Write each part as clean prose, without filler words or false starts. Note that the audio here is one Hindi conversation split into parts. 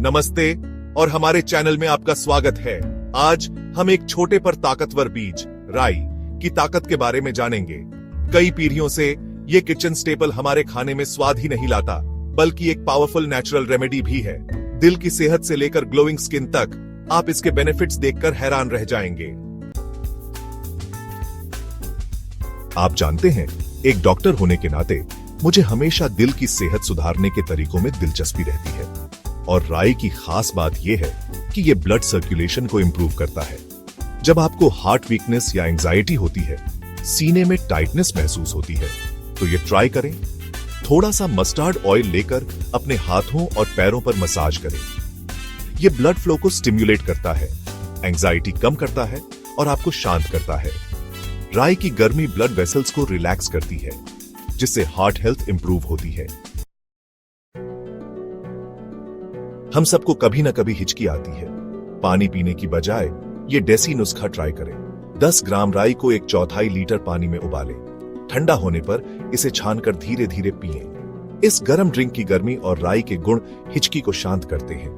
नमस्ते और हमारे चैनल में आपका स्वागत है। आज हम एक छोटे पर ताकतवर बीज राई की ताकत के बारे में जानेंगे। कई पीढ़ियों से ये किचन स्टेपल हमारे खाने में स्वाद ही नहीं लाता, बल्कि एक पावरफुल नेचुरल रेमेडी भी है। दिल की सेहत से लेकर ग्लोइंग स्किन तक आप इसके बेनिफिट्स देखकर हैरान रह जाएंगे। आप जानते हैं, एक डॉक्टर होने के नाते मुझे हमेशा दिल की सेहत सुधारने के तरीकों में दिलचस्पी रहती है, और राई की खास बात यह है कि यह ब्लड सर्कुलेशन को इंप्रूव करता है। जब आपको हार्ट वीकनेस या एंजाइटी होती है, सीने में टाइटनेस महसूस होती है, तो ये ट्राई करें। थोड़ा सा मस्टर्ड ऑयल लेकर अपने हाथों और पैरों पर मसाज करें। यह ब्लड फ्लो को स्टिम्युलेट करता है, एंजाइटी कम करता है और आपको शांत करता है। राई की गर्मी ब्लड वेसल्स को रिलैक्स करती है, जिससे हार्ट हेल्थ इंप्रूव होती है। हम सबको कभी ना कभी हिचकी आती है। पानी पीने की बजाय ये देसी नुस्खा ट्राई करें। 10 ग्राम राई को 1/4 लीटर पानी में उबालें। ठंडा होने पर इसे छानकर धीरे धीरे पिएं। इस गर्म ड्रिंक की गर्मी और राई के गुण हिचकी को शांत करते हैं।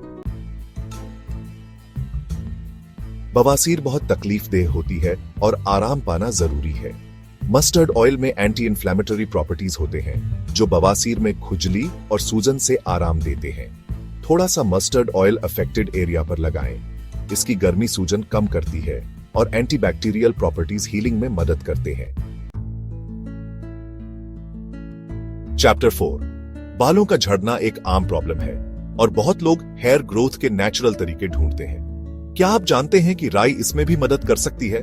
बवासीर बहुत तकलीफदेह होती है और आराम पाना जरूरी है। मस्टर्ड ऑयल में एंटी इंफ्लेमेटरी प्रॉपर्टीज होते हैं, जो बवासीर में खुजली और सूजन से आराम देते हैं। थोड़ा सा मस्टर्ड ऑयल अफेक्टेड एरिया पर लगाएं। इसकी गर्मी सूजन कम करती है और एंटीबैक्टीरियल प्रॉपर्टीज हीलिंग में मदद करते हैं। चैप्टर 4। बालों का झड़ना एक आम प्रॉब्लम है और बहुत लोग हेयर ग्रोथ के नेचुरल तरीके ढूंढते हैं। क्या आप जानते हैं कि राई इसमें भी मदद कर सकती है?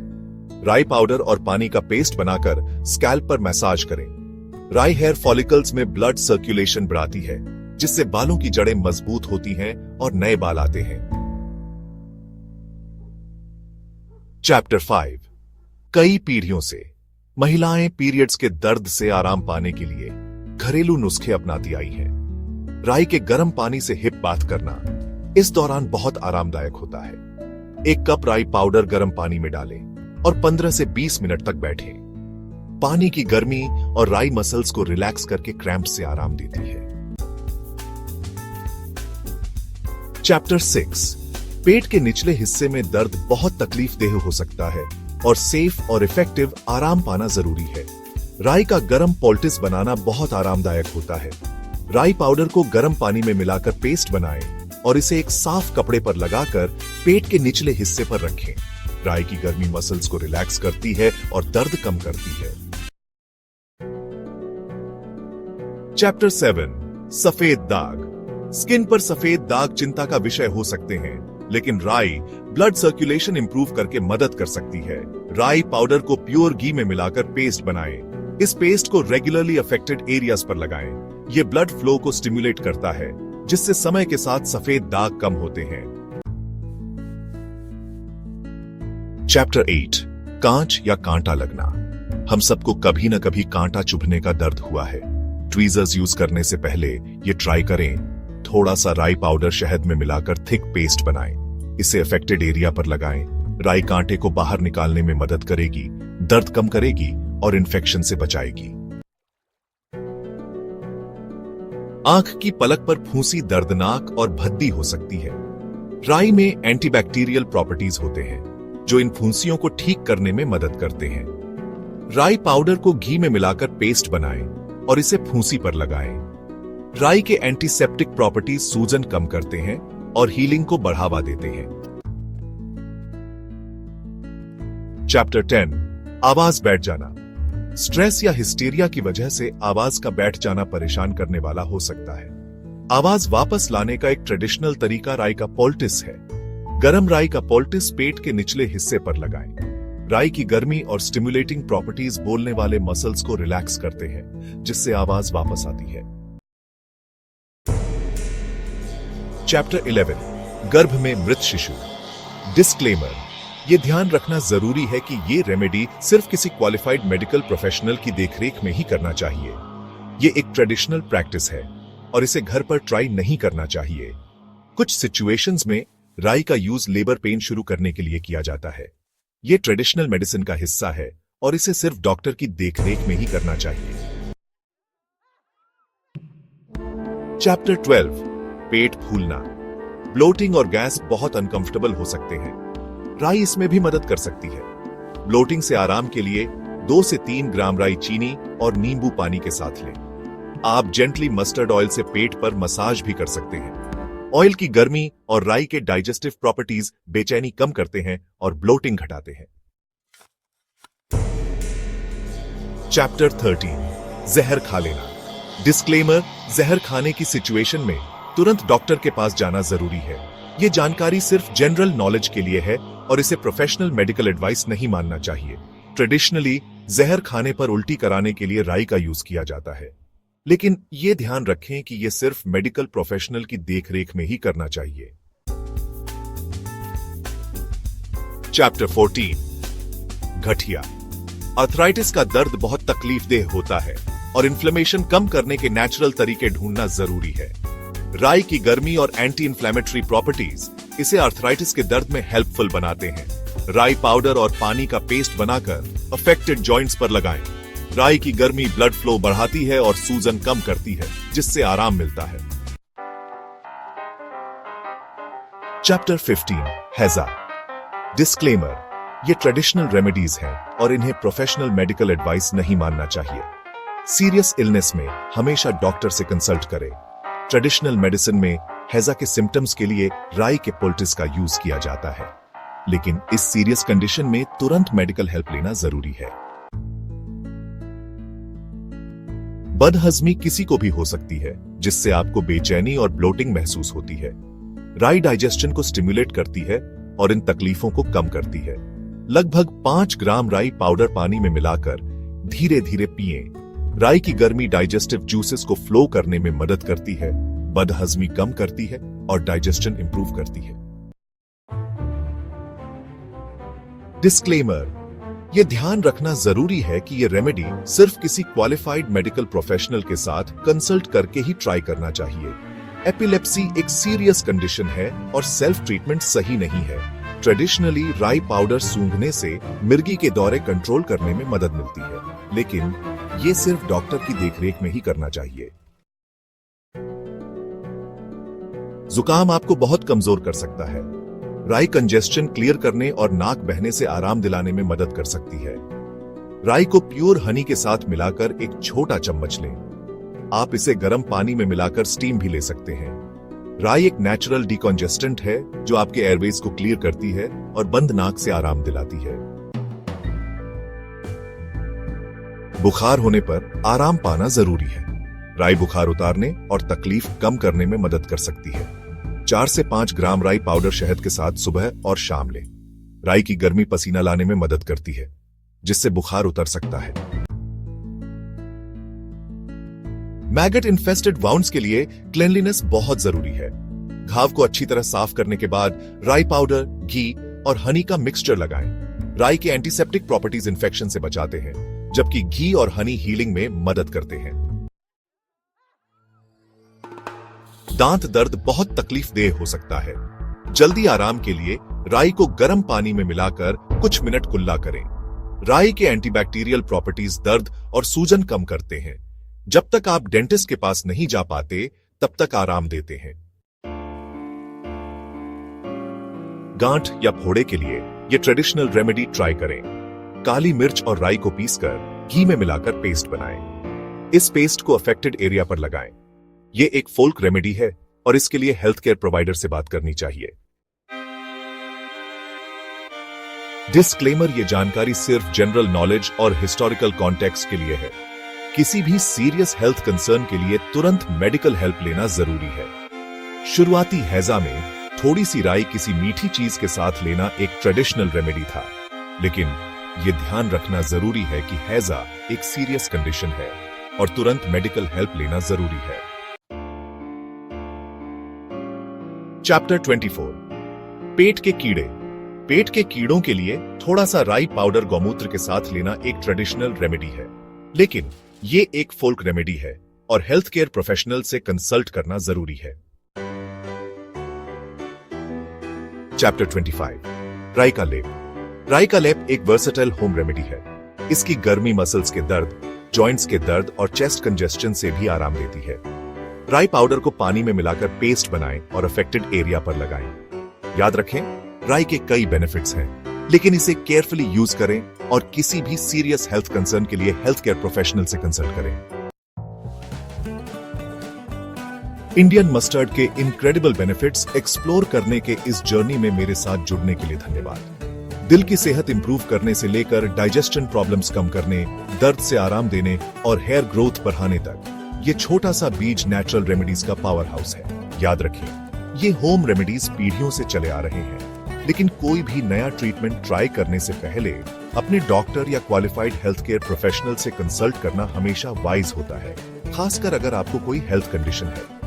राई पाउडर और पानी का पेस्ट बनाकर स्कैल्प पर मसाज करें। राई हेयर फॉलिकल्स में ब्लड सर्कुलेशन बढ़ाती है, जिससे बालों की जड़ें मजबूत होती हैं और नए बाल आते हैं। चैप्टर 5। कई पीढ़ियों से महिलाएं पीरियड्स के दर्द से आराम पाने के लिए घरेलू नुस्खे अपनाती आई हैं। राई के गर्म पानी से हिप बाथ करना इस दौरान बहुत आरामदायक होता है। 1 कप राई पाउडर गर्म पानी में डालें और 15 से 20 मिनट तक बैठें। पानी की गर्मी और राई मसल्स को रिलैक्स करके क्रैम्प से आराम देती है। चैप्टर 6। पेट के निचले हिस्से में दर्द बहुत तकलीफदेह हो सकता है और सेफ और इफेक्टिव आराम पाना जरूरी है। राई का गर्म पोल्टिस बनाना बहुत आरामदायक होता है। राई पाउडर को गर्म पानी में मिलाकर पेस्ट बनाएं और इसे एक साफ कपड़े पर लगाकर पेट के निचले हिस्से पर रखें। राई की गर्मी मसल्स को रिलैक्स करती है और दर्द कम करती है। चैप्टर 7। सफेद दाग। स्किन पर सफेद दाग चिंता का विषय हो सकते हैं, लेकिन राई ब्लड सर्कुलेशन इंप्रूव करके मदद कर सकती है। राई पाउडर को प्योर घी में मिलाकर पेस्ट बनाएं। इस पेस्ट को रेगुलरली अफेक्टेड एरियाज पर लगाएं। यह ब्लड फ्लो को स्टिम्युलेट करता है, जिससे समय के साथ सफेद दाग कम होते हैं। चैप्टर 8। कांच या कांटा लगना। हम सबको कभी न कभी कांटा चुभने का दर्द हुआ है। ट्वीजर्स यूज करने से पहले ये ट्राई करें। थोड़ा सा राई पाउडर शहद में मिलाकर थिक पेस्ट बनाएं। इसे अफेक्टेड एरिया पर लगाएं। राई कांटे को बाहर निकालने में मदद करेगी, दर्द कम करेगी और इन्फेक्शन से बचाएगी। आंख की पलक पर फूंसी दर्दनाक और भद्दी हो सकती है। राई में एंटीबैक्टीरियल प्रॉपर्टीज होते हैं, जो इन फुंसियों को ठीक करने में मदद करते हैं। राई पाउडर को घी में मिलाकर पेस्ट बनाएं और इसे फुंसी पर लगाएं। राई के एंटीसेप्टिक प्रॉपर्टीज सूजन कम करते हैं और हीलिंग को बढ़ावा देते हैं। चैप्टर 10। आवाज बैठ जाना। स्ट्रेस या हिस्टीरिया की वजह से आवाज का बैठ जाना परेशान करने वाला हो सकता है। आवाज वापस लाने का एक ट्रेडिशनल तरीका राई का पोल्टिस है। गरम राई का पोल्टिस पेट के निचले हिस्से पर लगाएं। राई की गर्मी और स्टिमुलेटिंग प्रॉपर्टीज बोलने वाले मसल्स को रिलैक्स करते हैं, जिससे आवाज वापस आती है। चैप्टर 11। गर्भ में मृत शिशु। डिस्क्लेमर: ये ध्यान रखना जरूरी है कि ये रेमेडी सिर्फ किसी क्वालिफाइड मेडिकल प्रोफेशनल की देखरेख में ही करना चाहिए। ये एक ट्रेडिशनल प्रैक्टिस है और इसे घर पर ट्राई नहीं करना चाहिए। कुछ सिचुएशंस में राई का यूज लेबर पेन शुरू करने के लिए किया जाता है। यह ट्रेडिशनल मेडिसिन का हिस्सा है और इसे सिर्फ डॉक्टर की देखरेख में ही करना चाहिए। चैप्टर 12। पेट फूलना। ब्लोटिंग और गैस बहुत अनकंफर्टेबल हो सकते हैं। राई इसमें भी मदद कर सकती है। ब्लोटिंग से आराम के लिए 2 से 3 ग्राम राई चीनी और नींबू पानी के साथ लें। आप जेंटली मस्टर्ड ऑयल से पेट पर मसाज भी कर सकते हैं। ऑयल की गर्मी और राई के डाइजेस्टिव प्रॉपर्टीज बेचैनी कम करते हैं और ब्लोटिंग घटाते हैं। चैप्टर 13 जहर खा लेना। डिस्क्लेमर, जहर खाने की सिचुएशन में तुरंत डॉक्टर के पास जाना जरूरी है। यह जानकारी सिर्फ जनरल नॉलेज के लिए है और इसे प्रोफेशनल मेडिकल एडवाइस नहीं मानना चाहिए। ट्रेडिशनली जहर खाने पर उल्टी कराने के लिए राई का यूज किया जाता है, लेकिन यह ध्यान रखें कि यह सिर्फ मेडिकल प्रोफेशनल की देखरेख में ही करना चाहिए। चैप्टर 14 गठिया। आर्थराइटिस का दर्द बहुत तकलीफदेह होता है और इन्फ्लेमेशन कम करने के नेचुरल तरीके ढूंढना जरूरी है। राई की गर्मी और एंटी इन्फ्लेमेटरी प्रॉपर्टीज इसे आर्थराइटिस के दर्द में हेल्पफुल बनाते हैं। राई पाउडर और पानी का पेस्ट बनाकर अफेक्टेड जॉइंट्स पर लगाएं। राई की गर्मी ब्लड फ्लो बढ़ाती है और सूजन कम करती है, जिससे आराम मिलता है। चैप्टर 15 हैजा। डिस्क्लेमर, ये ट्रेडिशनल रेमेडीज हैं और इन्हें प्रोफेशनल मेडिकल एडवाइस नहीं मानना चाहिए। सीरियस इलनेस में हमेशा डॉक्टर से कंसल्ट करें। ट्रेडिशनल मेडिसिन में हैजा के सिम्टम्स के लिए राई के पोल्टिस का यूज किया जाता है, लेकिन इस सीरियस कंडीशन में तुरंत मेडिकल हेल्प लेना जरूरी है। बदहजमी किसी को भी हो सकती है, जिससे आपको बेचैनी और ब्लोटिंग महसूस होती है। राई डाइजेशन को स्टिमुलेट करती है और इन तकलीफों को कम करती है। लगभग 5 ग्राम राई पाउडर पानी में मिलाकर धीरे धीरे पिएं। राई की गर्मी डाइजेस्टिव जूसेस को फ्लो करने में मदद करती है, बदहजमी कम करती है और डाइजेशन इंप्रूव करती है। डिस्क्लेमर, यह ध्यान रखना जरूरी है कि यह रेमेडी सिर्फ किसी क्वालिफाइड मेडिकल प्रोफेशनल के साथ कंसल्ट करके ही ट्राई करना चाहिए। एपिलेप्सी एक सीरियस कंडीशन है और सेल्फ ट्रीटमेंट सही नहीं है। ट्रेडिशनली राई पाउडर सूंघने से मिर्गी के दौरे कंट्रोल करने में मदद मिलती है, लेकिन ये सिर्फ डॉक्टर की देखरेख में ही करना चाहिए। जुकाम आपको बहुत कमजोर कर सकता है। राई कंजेस्शन क्लियर करने और नाक बहने से आराम दिलाने में मदद कर सकती है। राई को प्योर हनी के साथ मिलाकर एक छोटा चम्मच लें। आप इसे गर्म पानी में मिलाकर स्टीम भी ले सकते हैं। राई एक नेचुरल डिकॉन्जेस्टेंट है जो आपके एयरवेज को क्लियर करती है और बंद नाक से आराम दिलाती है। बुखार होने पर आराम पाना जरूरी है। राई बुखार उतारने और तकलीफ कम करने में मदद कर सकती है। 4 से 5 ग्राम राई पाउडर शहद के साथ सुबह और शाम लें। राई की गर्मी पसीना लाने में मदद करती है, जिससे बुखार उतर सकता है। मैगट इन्फेस्टेड वाउंड्स के लिए क्लेनलीनेस बहुत जरूरी है। घाव को अच्छी तरह साफ करने के बाद राई पाउडर, घी और हनी का मिक्सचर लगाएं। राई के एंटीसेप्टिक प्रॉपर्टीज इन्फेक्शन से बचाते हैं, जबकि घी और हनी हीलिंग में मदद करते हैं। दांत दर्द बहुत तकलीफदेह हो सकता है। जल्दी आराम के लिए राई को गर्म पानी में मिलाकर कुछ मिनट कुल्ला करें। राई के एंटीबैक्टीरियल प्रॉपर्टीज दर्द और सूजन कम करते हैं। जब तक आप डेंटिस्ट के पास नहीं जा पाते, तब तक आराम देते हैं। गांठ या फोड़े के लिए ये ट्रेडिशनल रेमेडी ट्राई करें। काली मिर्च और राई को पीसकर घी में मिलाकर पेस्ट बनाएं। इस पेस्ट को अफेक्टेड एरिया पर लगाएं। ये एक फोल्क रेमेडी है और इसके लिए हेल्थ केयर प्रोवाइडर से बात करनी चाहिए। डिस्क्लेमर, ये जानकारी सिर्फ जनरल नॉलेज और हिस्टोरिकल कॉन्टेक्स्ट के लिए है। किसी भी सीरियस हेल्थ कंसर्न के लिए तुरंत मेडिकल हेल्प लेना जरूरी है। शुरुआती हैजा में थोड़ी सी राई किसी मीठी चीज के साथ लेना एक ट्रेडिशनल रेमेडी था, लेकिन यह ध्यान रखना जरूरी है कि हैजा एक सीरियस कंडीशन है और तुरंत मेडिकल हेल्प लेना जरूरी है। चैप्टर 24 पेट के कीड़े। पेट के कीड़ों के लिए थोड़ा सा राई पाउडर गौमूत्र के साथ लेना एक ट्रेडिशनल रेमेडी है, लेकिन ये एक फोल्क रेमेडी है और हेल्थ केयर प्रोफेशनल से कंसल्ट करना जरूरी है। चैप्टर 25 राई का लेप। राई का लेप एक वर्सेटाइल होम रेमेडी है। इसकी गर्मी मसल्स के दर्द, जॉइंट्स के दर्द और चेस्ट कंजेस्शन से भी आराम देती है। राई पाउडर को पानी में मिलाकर पेस्ट बनाएं और अफेक्टेड एरिया पर लगाएं। याद रखें, राई के कई बेनिफिट्स हैं, लेकिन इसे केयरफुली यूज करें और किसी भी सीरियस हेल्थ कंसर्न के लिए हेल्थ केयर प्रोफेशनल से कंसल्ट करें। इंडियन मस्टर्ड के इनक्रेडिबल बेनिफिट्स एक्सप्लोर करने के इस जर्नी में मेरे साथ जुड़ने के लिए धन्यवाद। दिल की सेहत इंप्रूव करने से लेकर डाइजेशन प्रॉब्लम्स कम करने, दर्द से आराम देने और हेयर ग्रोथ बढ़ाने तक ये छोटा सा बीज नेचुरल रेमेडीज का पावर हाउस है। याद रखिए, ये होम रेमेडीज पीढ़ियों से चले आ रहे हैं, लेकिन कोई भी नया ट्रीटमेंट ट्राई करने से पहले अपने डॉक्टर या क्वालिफाइड हेल्थ केयर प्रोफेशनल से कंसल्ट करना हमेशा वाइज होता है, खासकर अगर आपको कोई हेल्थ कंडीशन है।